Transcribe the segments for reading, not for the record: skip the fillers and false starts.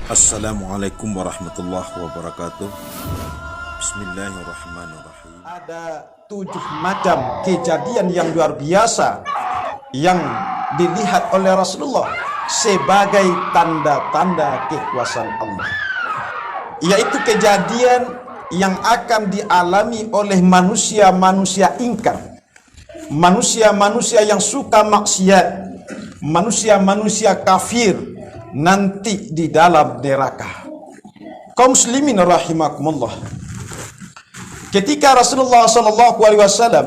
Assalamualaikum warahmatullahi wabarakatuh. Bismillahirrahmanirrahim. Ada 7 macam kejadian yang luar biasa yang dilihat oleh Rasulullah sebagai tanda-tanda kekuasaan Allah, yaitu kejadian yang akan dialami oleh manusia-manusia ingkar, manusia-manusia yang suka maksiat, manusia-manusia kafir nanti di dalam neraka. Kaum muslimin rahimakumullah, ketika Rasulullah sallallahu alaihi wasallam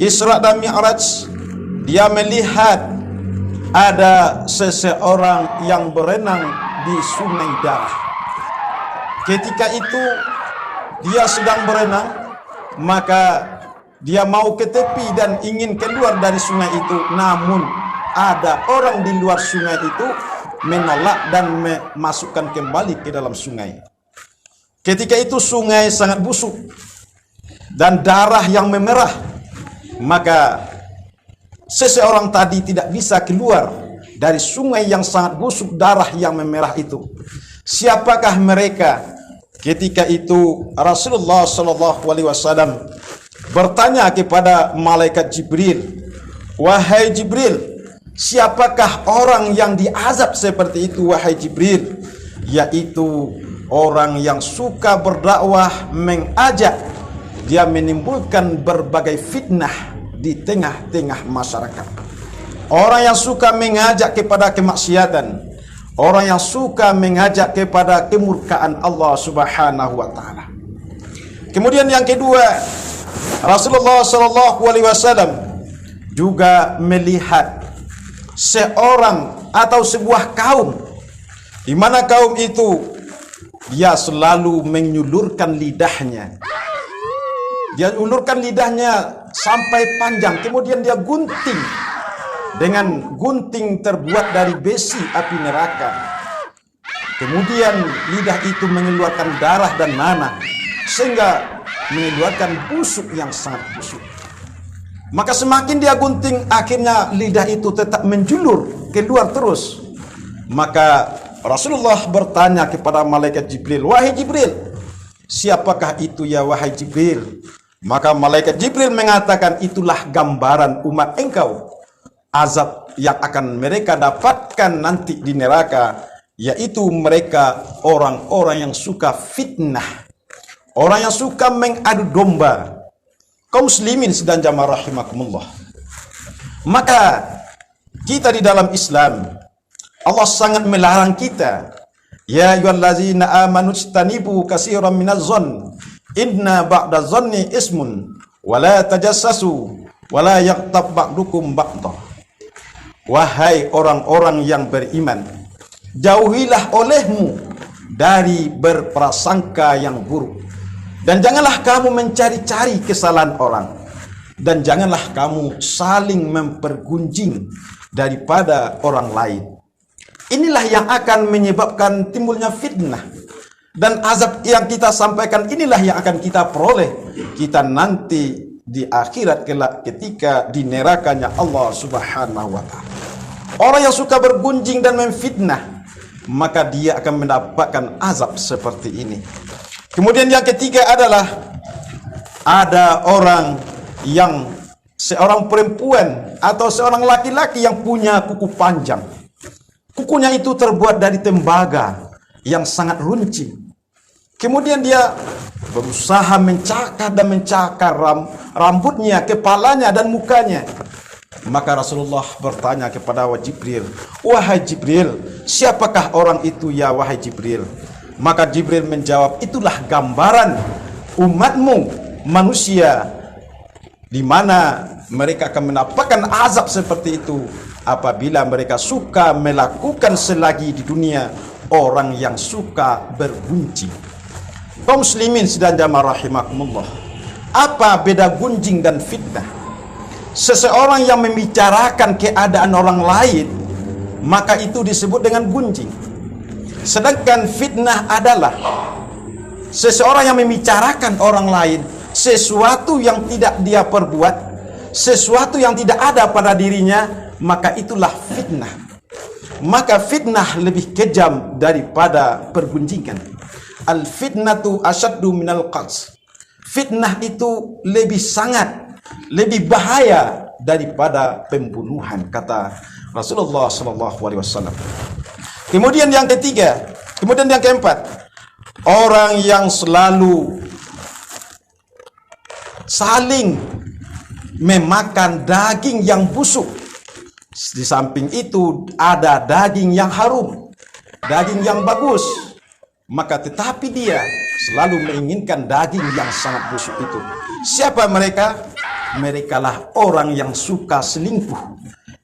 Isra dan Mi'raj, dia melihat ada seseorang yang berenang di sungai darah. Ketika itu dia sedang berenang, maka dia mau ke tepi dan ingin keluar dari sungai itu, namun ada orang di luar sungai itu menolak dan memasukkan kembali ke dalam sungai. Ketika itu sungai sangat busuk dan darah yang memerah, maka seseorang tadi tidak bisa keluar dari sungai yang sangat busuk, darah yang memerah itu. Siapakah mereka? Ketika itu Rasulullah SAW bertanya kepada malaikat Jibril, "Wahai Jibril, siapakah orang yang diazab seperti itu, wahai Jibril?" Yaitu orang yang suka berdakwah, mengajak, dia menimbulkan berbagai fitnah di tengah-tengah masyarakat. Orang yang suka mengajak kepada kemaksiatan, orang yang suka mengajak kepada kemurkaan Allah Subhanahu wa taala. Kemudian yang kedua, Rasulullah SAW juga melihat seorang atau sebuah kaum, di mana kaum itu dia selalu menyulurkan lidahnya. Dia ulurkan lidahnya sampai panjang, kemudian dia gunting dengan gunting terbuat dari besi api neraka. Kemudian lidah itu mengeluarkan darah dan nanah, sehingga mengeluarkan busuk yang sangat busuk. Maka semakin dia gunting, akhirnya lidah itu tetap menjulur keluar terus. Maka Rasulullah bertanya kepada malaikat Jibril, "Wahai Jibril, siapakah itu ya wahai Jibril?" Maka malaikat Jibril mengatakan, "Itulah gambaran umat engkau, azab yang akan mereka dapatkan nanti di neraka, yaitu mereka orang-orang yang suka fitnah, orang yang suka mengadu domba." Kaum muslimin sedang jamaah rahimakumullah, maka kita di dalam Islam, Allah sangat melarang kita, "Ya ayyuhallazina amanu ijtanibu katsiran minadh-dhonn inna ba'dadh-dhonni ismun wa la tajassasu wa la yaghtab ba'dukum ba'dha." Wahai orang-orang yang beriman, jauhilah olehmu dari berprasangka yang buruk, dan janganlah kamu mencari-cari kesalahan orang, dan janganlah kamu saling mempergunjing daripada orang lain. Inilah yang akan menyebabkan timbulnya fitnah, dan azab yang kita sampaikan inilah yang akan kita peroleh kita nanti di akhirat kelak ketika di nerakanya Allah Subhanahu wa taala. Orang yang suka bergunjing dan memfitnah, maka dia akan mendapatkan azab seperti ini. Kemudian yang ketiga adalah ada orang yang seorang perempuan atau seorang laki-laki yang punya kuku panjang. Kukunya itu terbuat dari tembaga yang sangat runcing. Kemudian dia berusaha mencakar dan mencakar rambutnya, kepalanya dan mukanya. Maka Rasulullah bertanya kepada Jibril, "Wahai Jibril, siapakah orang itu ya wahai Jibril?" Maka Jibril menjawab, "Itulah gambaran umatmu manusia, di mana mereka akan mendapatkan azab seperti itu apabila mereka suka melakukan selagi di dunia orang yang suka bergunjing." Kaum muslimin sedang jamaah rahimakumullah, apa beda gunjing dan fitnah? Seseorang yang membicarakan keadaan orang lain, maka itu disebut dengan gunjing. Sedangkan fitnah adalah seseorang yang membicarakan orang lain sesuatu yang tidak dia perbuat, sesuatu yang tidak ada pada dirinya, maka itulah fitnah. maka fitnah lebih kejam daripada pergunjingan. Al fitnatu asyaddu minal qatl. Fitnah itu lebih sangat, lebih bahaya daripada pembunuhan, kata Rasulullah SAW. Kemudian yang keempat, orang yang selalu saling memakan daging yang busuk. Di samping itu ada daging yang harum, daging yang bagus, maka tetapi dia selalu menginginkan daging yang sangat busuk itu. Siapa mereka? Merekalah orang yang suka selingkuh.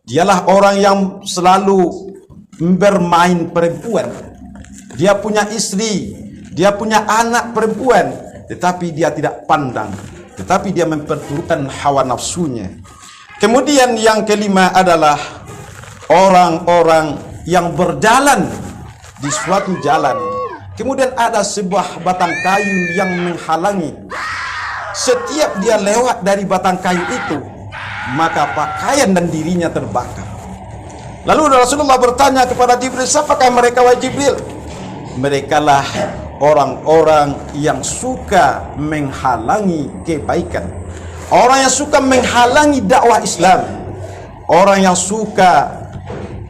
Dialah orang yang selalu bermain perempuan. Dia punya istri, dia punya anak perempuan, tetapi dia tidak pandang, tetapi dia memperturutkan hawa nafsunya. Kemudian yang kelima adalah orang-orang yang berjalan di suatu jalan, kemudian ada sebuah batang kayu yang menghalangi. Setiap dia lewat dari batang kayu itu, maka pakaian dan dirinya terbakar. Lalu Rasulullah bertanya kepada Jibril, siapakah mereka wahai Jibril? Merekalah orang-orang yang suka menghalangi kebaikan, orang yang suka menghalangi dakwah Islam, orang yang suka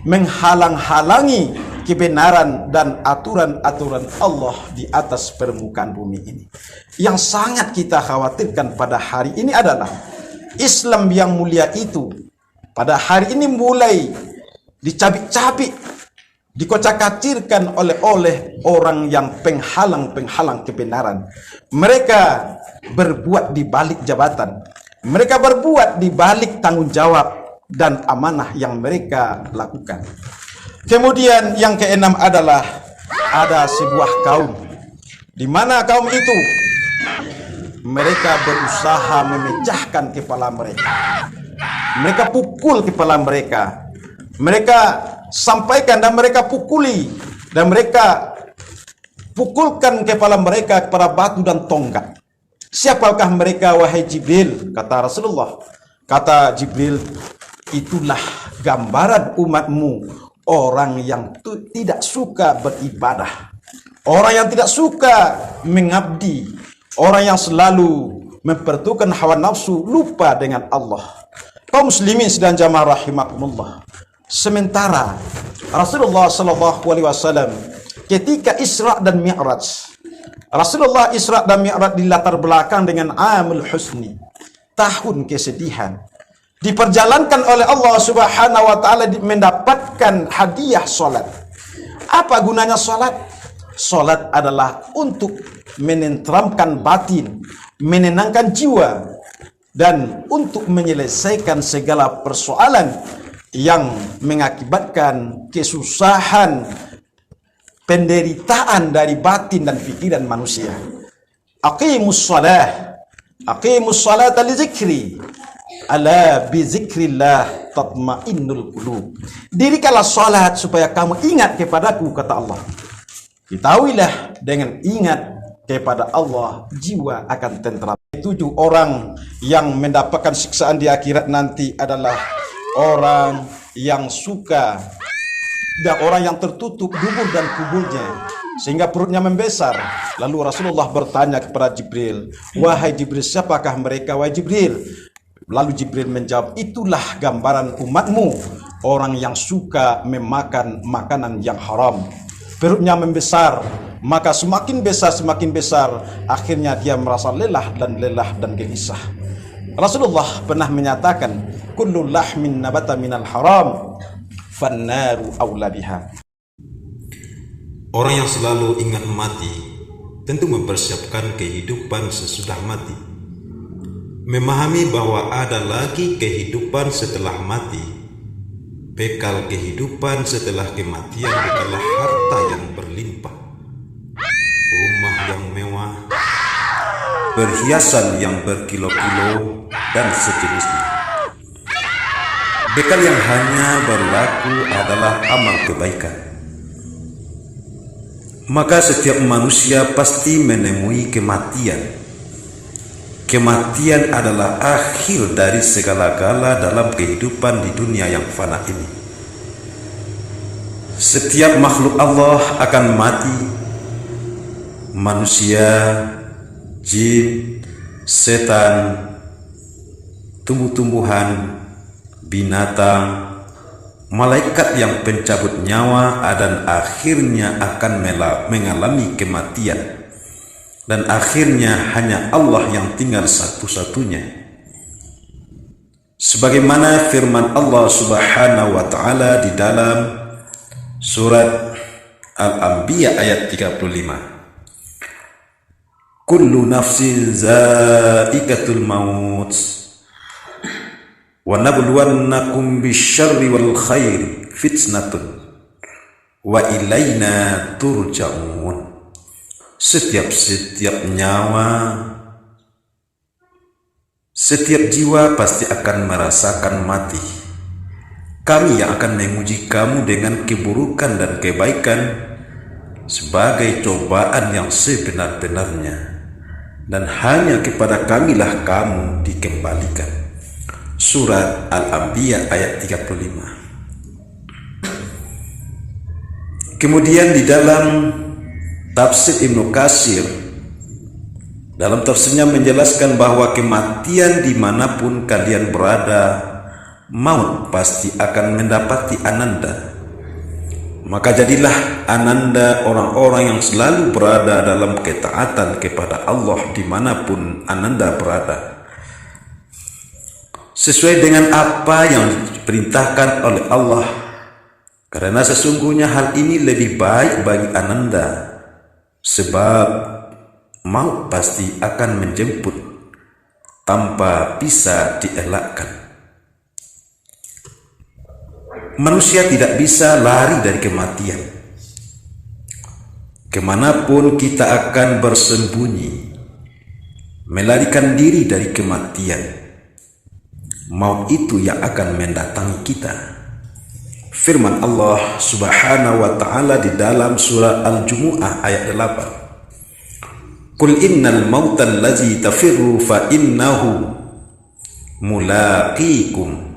menghalang-halangi kebenaran dan aturan-aturan Allah di atas permukaan bumi ini. Yang sangat kita khawatirkan pada hari ini adalah Islam yang mulia itu pada hari ini mulai dicabik-cabik, dikocak-kacirkan oleh orang yang penghalang kebenaran. Mereka berbuat di balik jabatan, mereka berbuat di balik tanggung jawab dan amanah yang mereka lakukan. Kemudian yang keenam adalah ada sebuah kaum di mana kaum itu mereka berusaha memecahkan kepala mereka. Mereka pukul kepala mereka. Mereka sampaikan dan mereka pukuli dan mereka pukulkan kepala mereka kepada batu dan tonggak. Siapakah mereka wahai Jibril? Kata Rasulullah. Kata Jibril, itulah gambaran umatmu, orang yang tidak suka beribadah, orang yang tidak suka mengabdi, orang yang selalu mempertukan hawa nafsu, lupa dengan Allah. Kaum muslimin sedang jamaah rahimakumullah. Sementara Rasulullah SAW ketika Isra dan Mi'raj, Rasulullah Isra dan Mi'raj dilatar belakang dengan Amul Husni, tahun kesedihan. Diperjalankan oleh Allah Subhanahu wa taala mendapatkan hadiah salat. Apa gunanya salat? Salat adalah untuk menenteramkan batin, menenangkan jiwa, dan untuk menyelesaikan segala persoalan yang mengakibatkan kesusahan, penderitaan dari batin dan pikiran manusia. Aqimus salata li zikri. Ala bi zikrillah tatmainnul qulub. Dirikanlah salat supaya kamu ingat kepadaku, kata Allah. Ketahuilah dengan ingat kepada Allah jiwa akan tentram. 7 orang yang mendapatkan siksaan di akhirat nanti adalah orang yang suka dan orang yang tertutup dubur dan kuburnya sehingga perutnya membesar. Lalu Rasulullah bertanya kepada Jibril, wahai Jibril, siapakah mereka wahai Jibril? Lalu Jibril menjawab, itulah gambaran umatmu, orang yang suka memakan makanan yang haram. Perutnya membesar, maka semakin besar, akhirnya dia merasa lelah dan gelisah. Rasulullah pernah menyatakan, kullu lahmin nabata minal haram, fannaru awla biha. Orang yang selalu ingat mati tentu mempersiapkan kehidupan sesudah mati. Memahami bahwa ada lagi kehidupan setelah mati. Bekal kehidupan setelah kematian bukanlah harta yang berlimpah, rumah yang mewah, perhiasan yang berkilo-kilo, dan sejenisnya. Bekal yang hanya berlaku adalah amal kebaikan. Maka setiap manusia pasti menemui kematian. Kematian adalah akhir dari segala-gala dalam kehidupan di dunia yang fana ini. Setiap makhluk Allah akan mati. Manusia, jin, setan, tumbuh-tumbuhan, binatang, malaikat yang pencabut nyawa, dan akhirnya akan mengalami kematian. Dan akhirnya hanya Allah yang tinggal satu-satunya. Sebagaimana firman Allah Subhanahu wa taala di dalam surat Al-Anbiya ayat 35. Kullu nafsin za'iqatul maut wa nabluwannakum bisyarri wal khairi fitnatun wa ilaina turja'un. Setiap nyawa, setiap jiwa pasti akan merasakan mati. Kami yang akan menguji kamu dengan keburukan dan kebaikan sebagai cobaan yang sebenar-benarnya, dan hanya kepada kamilah kamu dikembalikan. Surat Al-Anbiya ayat 35. Kemudian di dalam tafsir Ibnu Katsir, dalam tafsirnya menjelaskan bahwa kematian dimanapun kalian berada, maut pasti akan mendapati Ananda. Maka jadilah Ananda orang-orang yang selalu berada dalam ketaatan kepada Allah dimanapun Ananda berada, sesuai dengan apa yang diperintahkan oleh Allah, karena sesungguhnya hal ini lebih baik bagi Ananda, sebab maut pasti akan menjemput tanpa bisa dielakkan. Manusia tidak bisa lari dari kematian. Kemanapun kita akan bersembunyi, melarikan diri dari kematian, maut itu yang akan mendatangi kita. Firman Allah Subhanahu wa taala di dalam surah Al-Jumu'ah ayat 8. Qul innal mautal ladzi tafirru fa innahu mulaqikum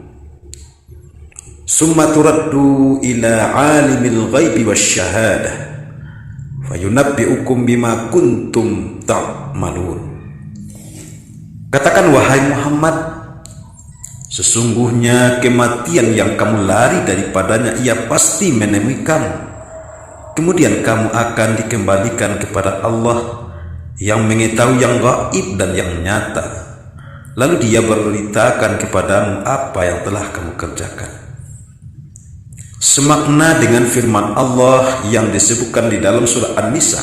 summa turaddu ila alimil ghaibi wasyahadah fayunabbi'ukum bima kuntum ta'malun. Katakan wahai Muhammad, sesungguhnya kematian yang kamu lari daripadanya ia pasti menemui kamu. Kemudian kamu akan dikembalikan kepada Allah yang mengetahui yang gaib dan yang nyata. Lalu dia beritakan kepadamu apa yang telah kamu kerjakan. Semakna dengan firman Allah yang disebutkan di dalam surah An-Nisa,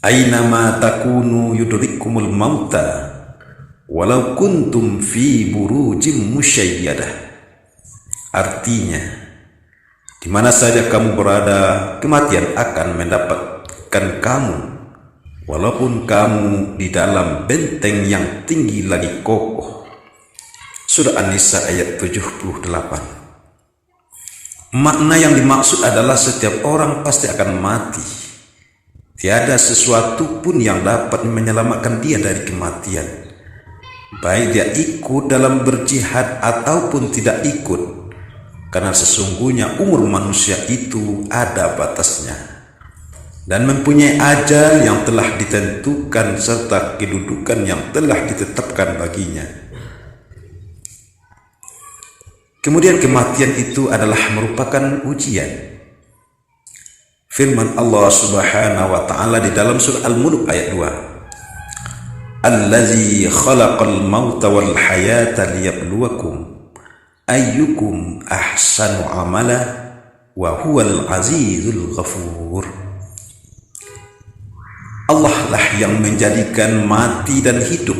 Ainama takunu yudrikumul mauta walau kuntum fi burujim musyayyadah. Artinya, di mana saja kamu berada, kematian akan mendapatkan kamu, walaupun kamu di dalam benteng yang tinggi lagi kokoh. Surah An-Nisa ayat 78. Makna yang dimaksud adalah setiap orang pasti akan mati. Tiada sesuatu pun yang dapat menyelamatkan dia dari kematian, baik dia ikut dalam berjihad ataupun tidak ikut, karena sesungguhnya umur manusia itu ada batasnya dan mempunyai ajal yang telah ditentukan serta kedudukan yang telah ditetapkan baginya. Kemudian kematian itu adalah merupakan ujian. Firman Allah Subhanahu wa taala di dalam surah Al-Mulk ayat 2. Allazi khalaqal mauta wal hayata liyabluwakum ayyukum ahsanu amala wa huwal azizul ghafur. Allah lah yang menjadikan mati dan hidup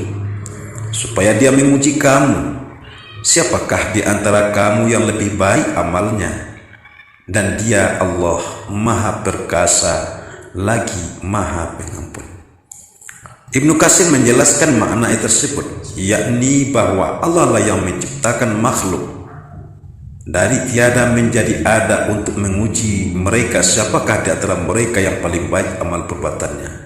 supaya dia menguji kamu, siapakah di antara kamu yang lebih baik amalnya, dan dia Allah maha perkasa lagi maha pengampun. Ibnu Katsir menjelaskan makna tersebut, yakni bahwa Allah lah yang menciptakan makhluk dari tiada menjadi ada untuk menguji mereka siapakah di antara mereka yang paling baik amal perbuatannya.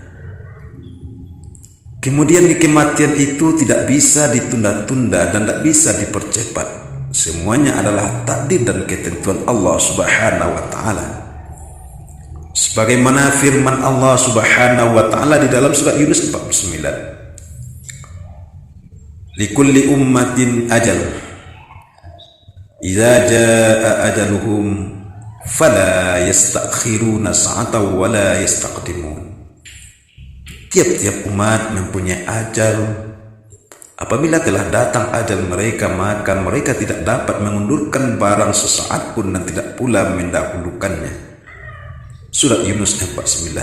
Kemudian kematian itu tidak bisa ditunda-tunda dan tidak bisa dipercepat, Semuanya adalah takdir dan ketentuan Allah Subhanahu wa taala. Sebagaimana firman Allah Subhanahu wa taala di dalam surat Yunus 49. Likulli ummatin ajal. Idza jaa ajaluhum fala yastakhiruna sa'atan wa la yastaqdimun. Tiap-tiap umat mempunyai ajal. Apabila telah datang ajal mereka, maka mereka tidak dapat mengundurkan barang sesaat pun dan tidak pula mendahulukannya. Surat Yunus 49.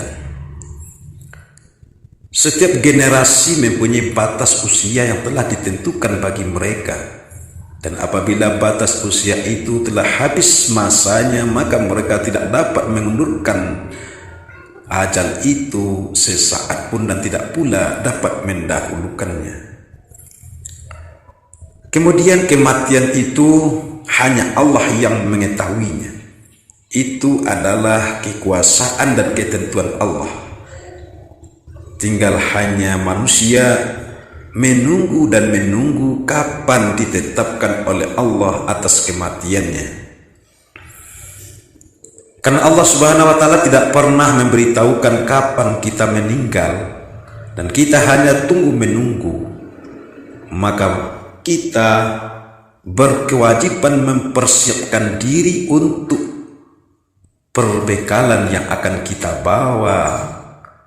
Setiap generasi mempunyai batas usia yang telah ditentukan bagi mereka, dan apabila batas usia itu telah habis masanya, maka mereka tidak dapat mengundurkan ajal itu sesaat pun dan tidak pula dapat mendahulukannya. Kemudian kematian itu hanya Allah yang mengetahuinya. Itu adalah kekuasaan dan ketentuan Allah. Tinggal hanya manusia menunggu dan menunggu kapan ditetapkan oleh Allah atas kematiannya. Karena Allah Subhanahu wa taala tidak pernah memberitahukan kapan kita meninggal, dan kita hanya tunggu menunggu, maka kita berkewajiban mempersiapkan diri untuk perbekalan yang akan kita bawa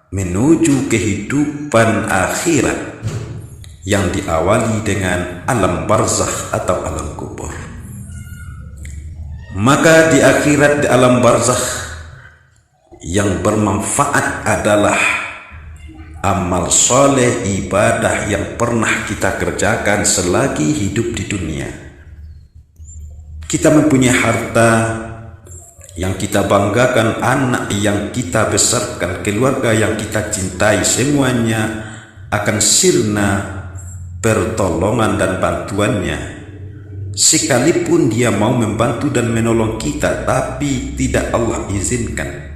menuju kehidupan akhirat yang diawali dengan alam barzakh atau alam kubur. Maka di akhirat, di alam barzakh, yang bermanfaat adalah amal soleh, ibadah yang pernah kita kerjakan selagi hidup di dunia. Kita mempunyai harta yang kita banggakan, anak yang kita besarkan, keluarga yang kita cintai, semuanya akan sirna pertolongan dan bantuannya. Sekalipun dia mau membantu dan menolong kita, tapi tidak Allah izinkan.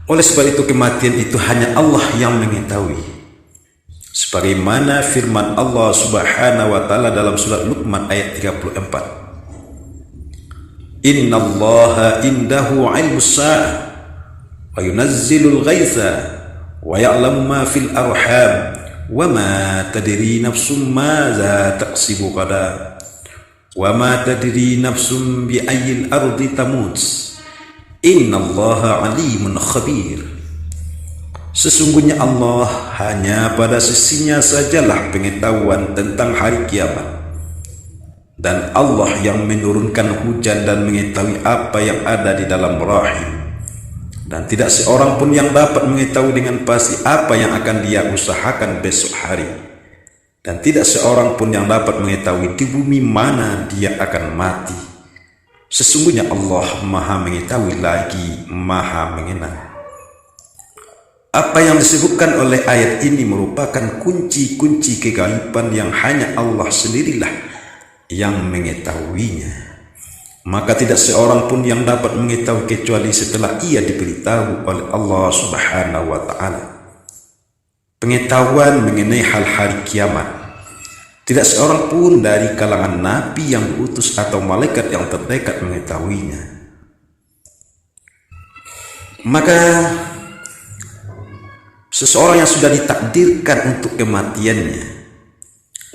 Oleh sebab itu kematian itu hanya Allah yang mengetahui. Sebagaimana firman Allah Subhanahu wa taala dalam surat Luqman ayat 34. Inna Allaha indahu ilmus sa'ah wa yunazzilul ghaitha wa ya'lamu ma fil arham wa ma tadri nafsum madza taksibu ghadan wa ma tadri nafsum bi ayyil ardi tamut. Inna Allaha alimun khabir. Sesungguhnya Allah hanya pada sisinya sajalah pengetahuan tentang hari kiamat, dan Allah yang menurunkan hujan dan mengetahui apa yang ada di dalam rahim, dan tidak seorang pun yang dapat mengetahui dengan pasti apa yang akan dia usahakan besok hari, dan tidak seorang pun yang dapat mengetahui di bumi mana dia akan mati. Sesungguhnya Allah maha mengetahui lagi maha mengenal. Apa yang disebutkan oleh ayat ini merupakan kunci-kunci kegaiban yang hanya Allah sendirilah yang mengetahuinya. Maka tidak seorang pun yang dapat mengetahui kecuali setelah ia diberitahu oleh Allah Subhanahu wa taala. Pengetahuan mengenai hal hari kiamat, tidak seorang pun dari kalangan nabi yang diutus atau malaikat yang terdekat mengetahuinya. Maka seseorang yang sudah ditakdirkan untuk kematiannya,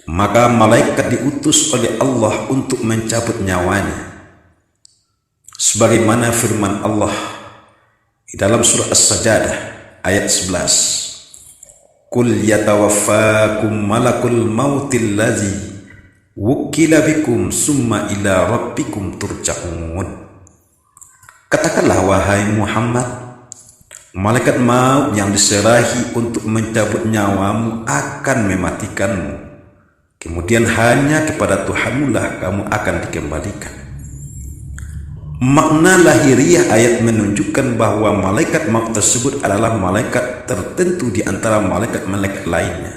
maka malaikat diutus oleh Allah untuk mencabut nyawanya. Sebagaimana firman Allah di dalam surah As-Sajdah ayat 11. Qul yatawaffakum malakul mautil ladzi wukila bikum summa ila rabbikum turja'un. Katakanlah wahai Muhammad, malaikat maut yang diserahi untuk mencabut nyawamu akan mematikanmu. Kemudian hanya kepada Tuhanmu lah kamu akan dikembalikan. Makna lahiriah ayat menunjukkan bahwa malaikat maut tersebut adalah malaikat tertentu di antara malaikat-malaikat lainnya.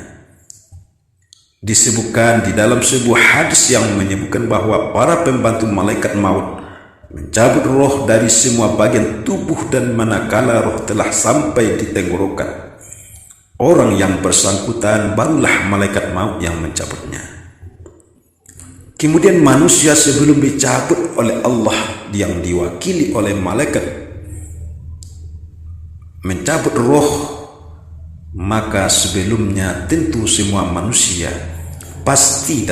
Disebutkan di dalam sebuah hadis yang menyebutkan bahwa para pembantu malaikat maut mencabut roh dari semua bagian tubuh, dan manakala roh telah sampai di tenggorokan orang yang bersangkutan, barulah malaikat maut yang mencabutnya. Kemudian manusia sebelum dicabut oleh Allah yang diwakili oleh malaikat mencabut roh, maka sebelumnya tentu semua manusia pasti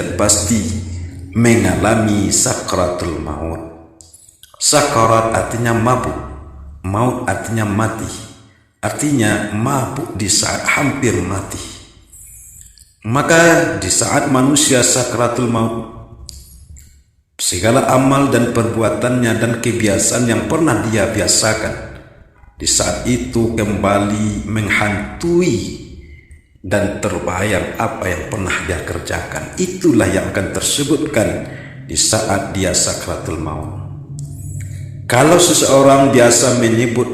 mengalami sakratul maut. Sakarat artinya mabuk, maut artinya mati, artinya mabuk di saat hampir mati. Maka di saat manusia sakratul maut, segala amal dan perbuatannya dan kebiasaan yang pernah dia biasakan di saat itu kembali menghantui dan terbayang apa yang pernah dia kerjakan. Itulah yang akan tersebutkan di saat dia sakratul maut. Kalau seseorang biasa menyebut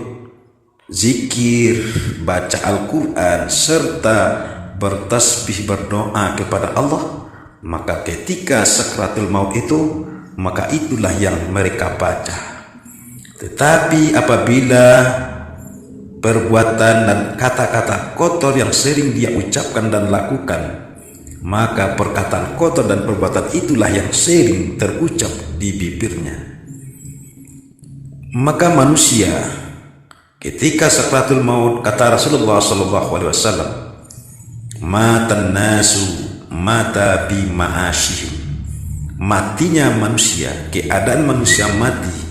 zikir, baca Al-Quran, serta bertasbih berdoa kepada Allah, maka ketika sakratul maut itu, maka itulah yang mereka baca. Tetapi apabila perbuatan dan kata-kata kotor yang sering dia ucapkan dan lakukan, maka perkataan kotor dan perbuatan itulah yang sering terucap di bibirnya. Maka manusia ketika sakratul maut, kata Rasulullah SAW, matan nasu mata bi ma'asyihim, matinya manusia, keadaan manusia mati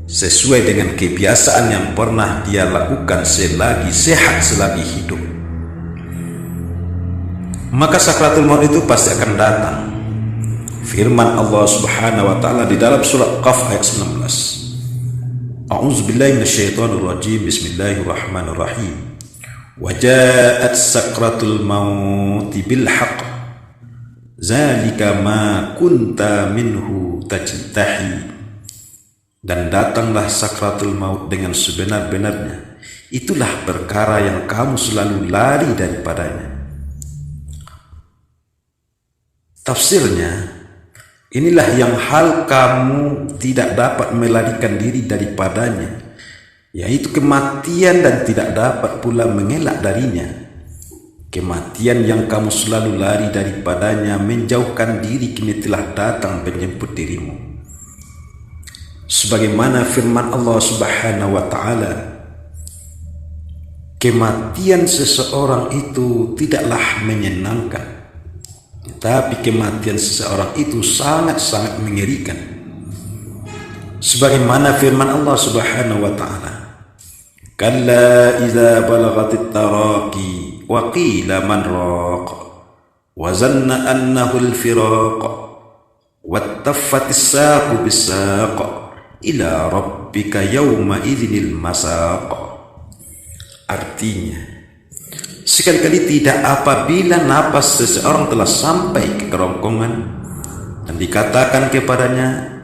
sesuai dengan kebiasaan yang pernah dia lakukan selagi sehat, selagi hidup. Maka sakratul maut itu pasti akan datang. Firman Allah Subhanahu wa taala di dalam surat Qaf ayat 19. A'udzubillahi minasyaitonir rajim. Bismillahirrahmanirrahim. Wa ja'at sakratul maut bil haqq. Zalika ma kunta minhu tajtahi. Dan datanglah sakratul maut dengan sebenar-benarnya. Itulah perkara yang kamu selalu lari daripadanya. Tafsirnya, inilah yang hal kamu tidak dapat melarikan diri daripadanya, yaitu kematian, dan tidak dapat pula mengelak darinya. Kematian yang kamu selalu lari daripadanya, menjauhkan diri, kini telah datang menjemput dirimu. Sebagaimana firman Allah Subhanahu wa taala, kematian seseorang itu tidaklah menyenangkan, tetapi kematian seseorang itu sangat-sangat mengerikan. Sebagaimana firman Allah Subhanahu wa taala, kalla idza balagatit taraqi wa qila man raq wa zanna annahu al-firaq wattaffatis saqu bis-saq ila rabbika yawma idzinil masaq. Artinya, sekali-kali tidak apabila napas seseorang telah sampai ke kerongkongan dan dikatakan kepadanya,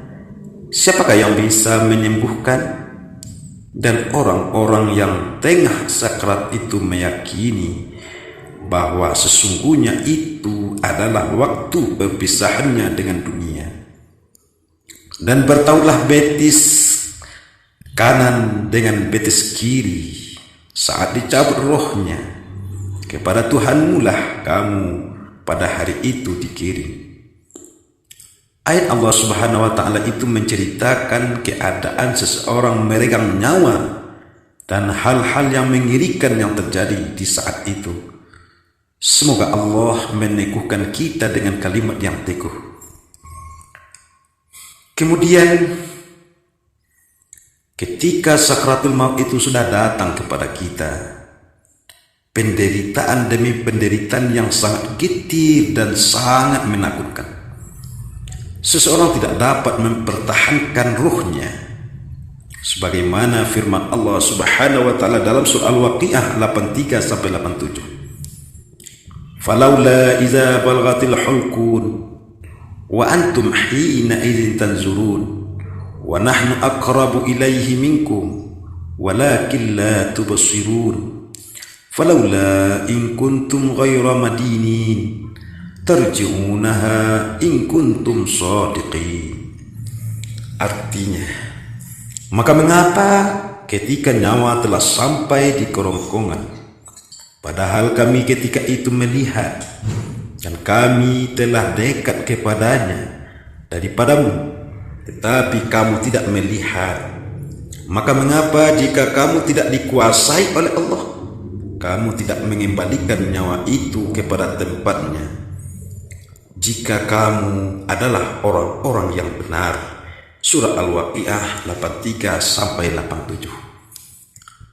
siapakah yang bisa menyembuhkan? Dan orang-orang yang tengah sakrat itu meyakini bahwa sesungguhnya itu adalah waktu perpisahannya dengan dunia. Dan bertautlah betis kanan dengan betis kiri saat dicabut rohnya. Kepada Tuhanmu lah kamu pada hari itu dikirim. Ayat Allah Subhanahu wa taala itu menceritakan keadaan seseorang meregang nyawa dan hal-hal yang mengerikan yang terjadi di saat itu. Semoga Allah meneguhkan kita dengan kalimat yang teguh. Kemudian ketika sakratul maut itu sudah datang kepada kita, penderitaan demi penderitaan yang sangat getir dan sangat menakutkan. Seseorang tidak dapat mempertahankan ruhnya. Sebagaimana firman Allah Subhanahu wa taala dalam surah Al-Waqiah 83 sampai 87. Falaula idza balaghatil hulqun wa antum hina idzin tanzurun wa nahnu aqrabu ilaihi minkum walakin la tubsirun. Falaula in kuntum ghaira madinin tarji'unaha in kuntum shadiqin. Artinya, maka mengapa ketika nyawa telah sampai di kerongkongan, padahal kami ketika itu melihat dan kami telah dekat kepadanya, daripadamu, tetapi kamu tidak melihat. Maka mengapa jika kamu tidak dikuasai oleh Allah, kamu tidak mengembalikan nyawa itu kepada tempatnya, jika kamu adalah orang-orang yang benar. Surah Al-Waqiah 83-87.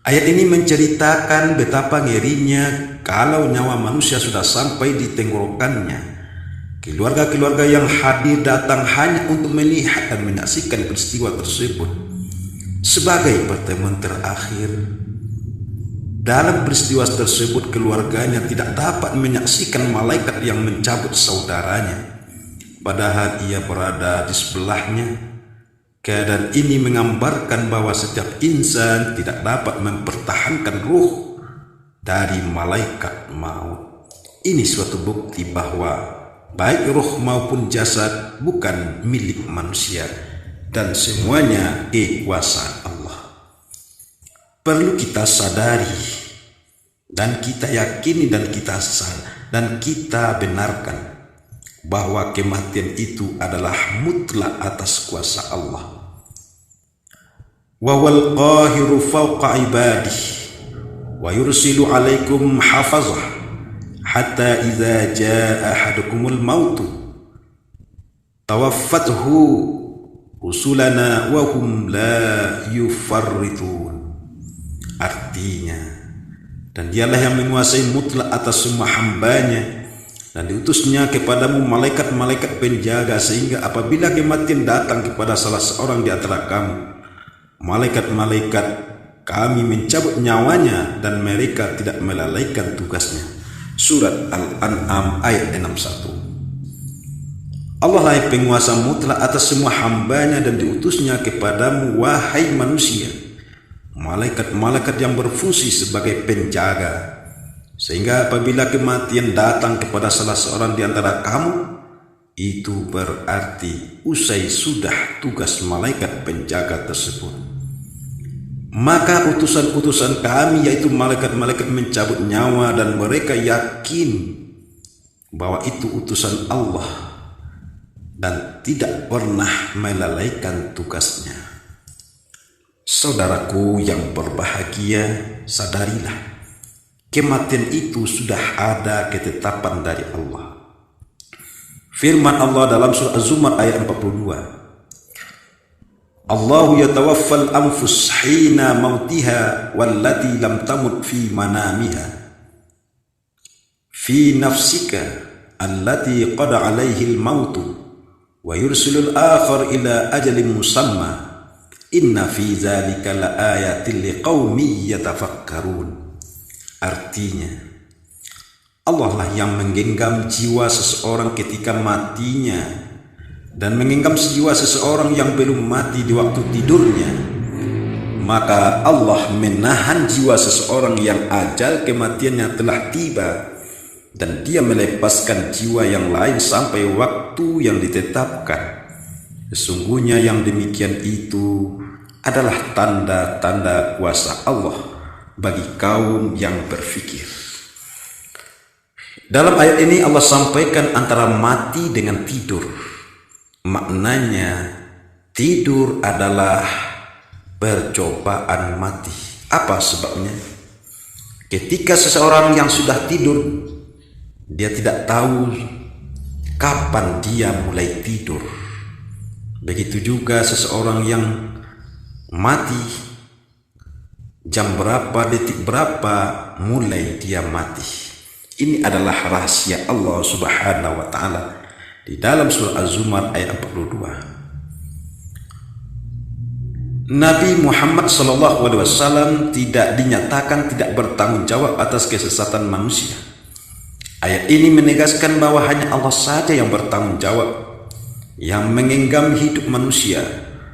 Ayat ini menceritakan betapa ngerinya kalau nyawa manusia sudah sampai di tenggorokannya. Keluarga-keluarga yang hadir datang hanya untuk melihat dan menyaksikan peristiwa tersebut sebagai pertemuan terakhir. Dalam peristiwa tersebut, keluarganya tidak dapat menyaksikan malaikat yang mencabut saudaranya, padahal ia berada di sebelahnya. Keadaan ini menggambarkan bahwa setiap insan tidak dapat mempertahankan ruh dari malaikat maut. Ini suatu bukti bahwa baik ruh maupun jasad bukan milik manusia dan semuanya kekuasaan Allah. Perlu kita sadari dan kita yakini dan kita benarkan bahwa kematian itu adalah mutlak atas kuasa Allah. Wa wal qahiru fawqa ibadihi wa yursilu alaikum hafazah hatta idza jaa ahadukumul mautu tawaffathu rusulana wa hum la yufarritun. Artinya, dan dialah yang menguasai mutlak atas semua hambanya, dan diutusnya kepadamu malaikat-malaikat penjaga, sehingga apabila kematian datang kepada salah seorang di antara kamu, malaikat-malaikat kami mencabut nyawanya dan mereka tidak melalaikan tugasnya. Surat Al-An'am ayat 61. Allah lah penguasa mutlak atas semua hambanya dan diutusnya kepadamu, wahai manusia, malaikat-malaikat yang berfungsi sebagai penjaga, sehingga apabila kematian datang kepada salah seorang di antara kamu, itu berarti usai sudah tugas malaikat penjaga tersebut. Maka utusan-utusan kami, yaitu malaikat-malaikat, mencabut nyawa dan mereka yakin bahwa itu utusan Allah dan tidak pernah melalaikan tugasnya. Saudaraku yang berbahagia, sadarilah kematian itu sudah ada ketetapan dari Allah. Firman Allah dalam surah Az-Zumar ayat 42. Allahu yatawaffal anfus hina mautiha wallati lam tamut fi manamiha fi nafsika allati qada alaihi al-mautu wa yursilul akhar ila ajalin musamma inna fi dzalika laayatin liqaumin yatafakkarun. Artinya, Allah lah yang menggenggam jiwa seseorang ketika matinya dan menggenggam jiwa seseorang yang belum mati di waktu tidurnya. Maka Allah menahan jiwa seseorang yang ajal kematiannya telah tiba, dan dia melepaskan jiwa yang lain sampai waktu yang ditetapkan. Sesungguhnya yang demikian itu adalah tanda-tanda kuasa Allah bagi kaum yang berfikir. Dalam ayat ini Allah sampaikan antara mati dengan tidur. Maknanya, tidur adalah percobaan mati. Apa sebabnya? Ketika seseorang yang sudah tidur, dia tidak tahu kapan dia mulai tidur. Begitu juga seseorang yang mati, jam berapa, detik berapa mulai dia mati. Ini adalah rahasia Allah Subhanahu wa Ta'ala di dalam surah Az-Zumar ayat 42. Nabi Muhammad SAW tidak dinyatakan tidak bertanggung jawab atas kesesatan manusia. Ayat ini menegaskan bahwa hanya Allah saja yang bertanggung jawab, yang menggenggam hidup manusia.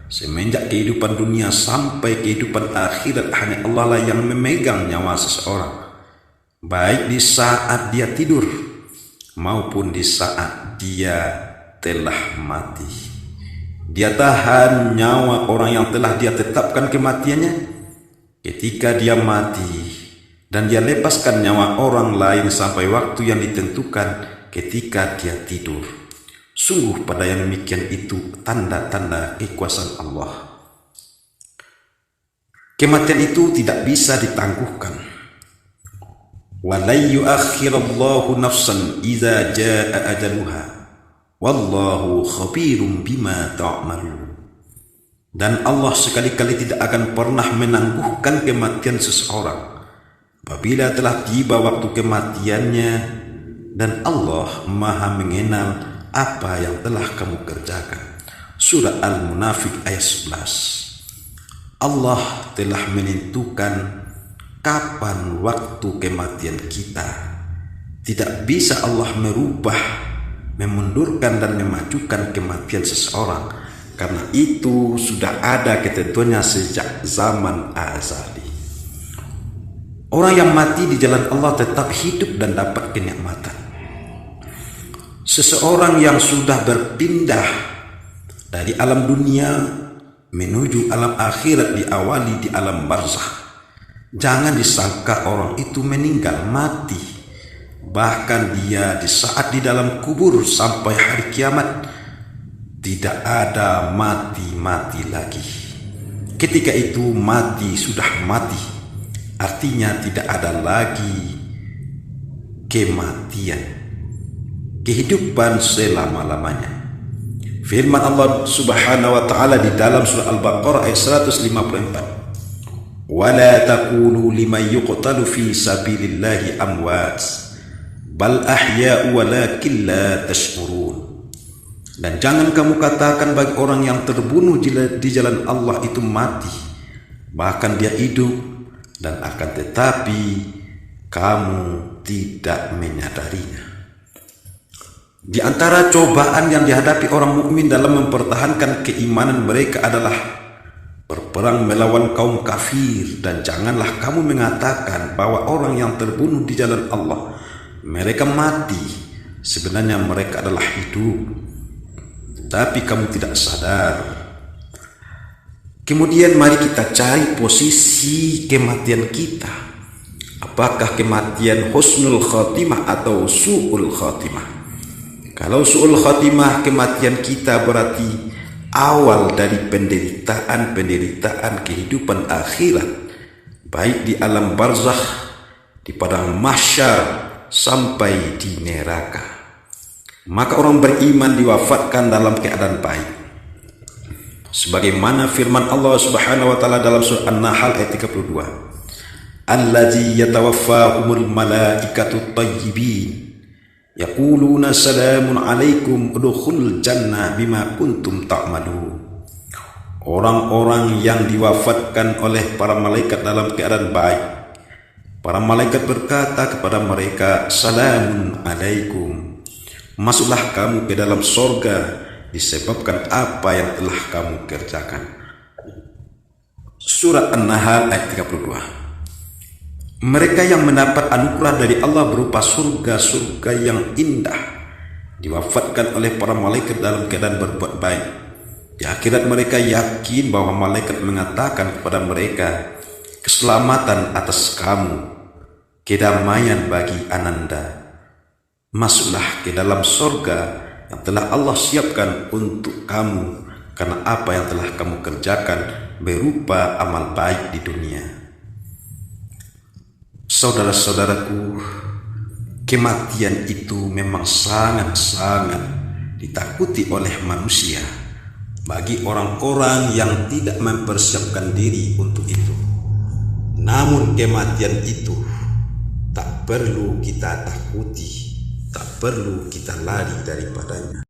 Semenjak kehidupan dunia sampai kehidupan akhirat, hanya Allah lah yang memegang nyawa seseorang, baik di saat dia tidur maupun di saat dia telah mati. Dia tahan nyawa orang yang telah dia tetapkan kematiannya ketika dia mati, dan dia lepaskan nyawa orang lain sampai waktu yang ditentukan ketika dia tidur. Sungguh pada yang demikian itu tanda-tanda kekuasaan Allah. Kematian itu tidak bisa ditangguhkan. وَلَنْ يُؤَخِّرَ اللَّهُ نَفْسًا إِذَا جَاءَ أَجَلُهَا وَاللَّهُ خَبِيرٌ بِمَا تَعْمَلُونَ. Dan Allah sekali-kali tidak akan pernah menangguhkan kematian seseorang apabila telah tiba waktu kematiannya, dan Allah Maha mengenal apa yang telah kamu kerjakan. Surah Al-Munafik ayat 11. Allah telah menentukan kapan waktu kematian kita. Tidak bisa Allah merubah, memundurkan dan memajukan kematian seseorang, karena itu sudah ada ketentuannya sejak zaman azali. Orang yang mati di jalan Allah tetap hidup dan dapat kenikmatan. Seseorang yang sudah berpindah dari alam dunia menuju alam akhirat diawali di alam barzakh. Jangan disangka orang itu meninggal mati. Bahkan dia di saat di dalam kubur sampai hari kiamat tidak ada mati-mati lagi. Ketika itu mati sudah mati, artinya tidak ada lagi kematian, kehidupan selama-lamanya. Firman Allah Subhanahu wa taala di dalam surah Al-Baqarah ayat 154. وَلَا تَقُولُوا لِمَنْ يُقْتَلُ فِي سَبِيلِ اللَّهِ أَمْوَاتٌ بَلْ أَحْيَاءٌ وَلَكِنْ لَا تَشْعُرُونَ. Dan jangan kamu katakan bagi orang yang terbunuh di jalan Allah itu mati, bahkan dia hidup, dan akan tetapi kamu tidak menyadarinya. Di antara cobaan yang dihadapi orang mukmin dalam mempertahankan keimanan mereka adalah berperang melawan kaum kafir. Dan janganlah kamu mengatakan bahwa orang yang terbunuh di jalan Allah mereka mati, sebenarnya mereka adalah hidup, tapi kamu tidak sadar. Kemudian mari kita cari posisi kematian kita. Apakah kematian husnul khatimah atau su'ul khatimah? Kalau su'ul khatimah kematian kita berarti awal dari penderitaan kehidupan akhirat, baik di alam barzakh, di padang mahsyar, sampai di neraka. Maka orang beriman diwafatkan dalam keadaan baik, sebagaimana firman Allah Subhanahu wa taala dalam surah An-Nahl ayat 32. Allazi yatawaffahumul malaikatu tayyibin yaquluna salamun alaikum udkhulul jannah bima kuntum ta'malun. Orang-orang yang diwafatkan oleh para malaikat dalam keadaan baik, para malaikat berkata kepada mereka, salamun alaikum, masuklah kamu ke dalam sorga disebabkan apa yang telah kamu kerjakan. Surat An-Nahl ayat 32. Mereka yang mendapat anugerah dari Allah berupa surga-surga yang indah diwafatkan oleh para malaikat dalam keadaan berbuat baik. Di akhirat mereka yakin bahwa malaikat mengatakan kepada mereka, keselamatan atas kamu, kedamaian bagi Ananda. Masuklah ke dalam surga yang telah Allah siapkan untuk kamu karena apa yang telah kamu kerjakan berupa amal baik di dunia. Saudara-saudaraku, kematian itu memang sangat-sangat ditakuti oleh manusia bagi orang-orang yang tidak mempersiapkan diri untuk itu. Namun kematian itu tak perlu kita takuti, tak perlu kita lari daripadanya.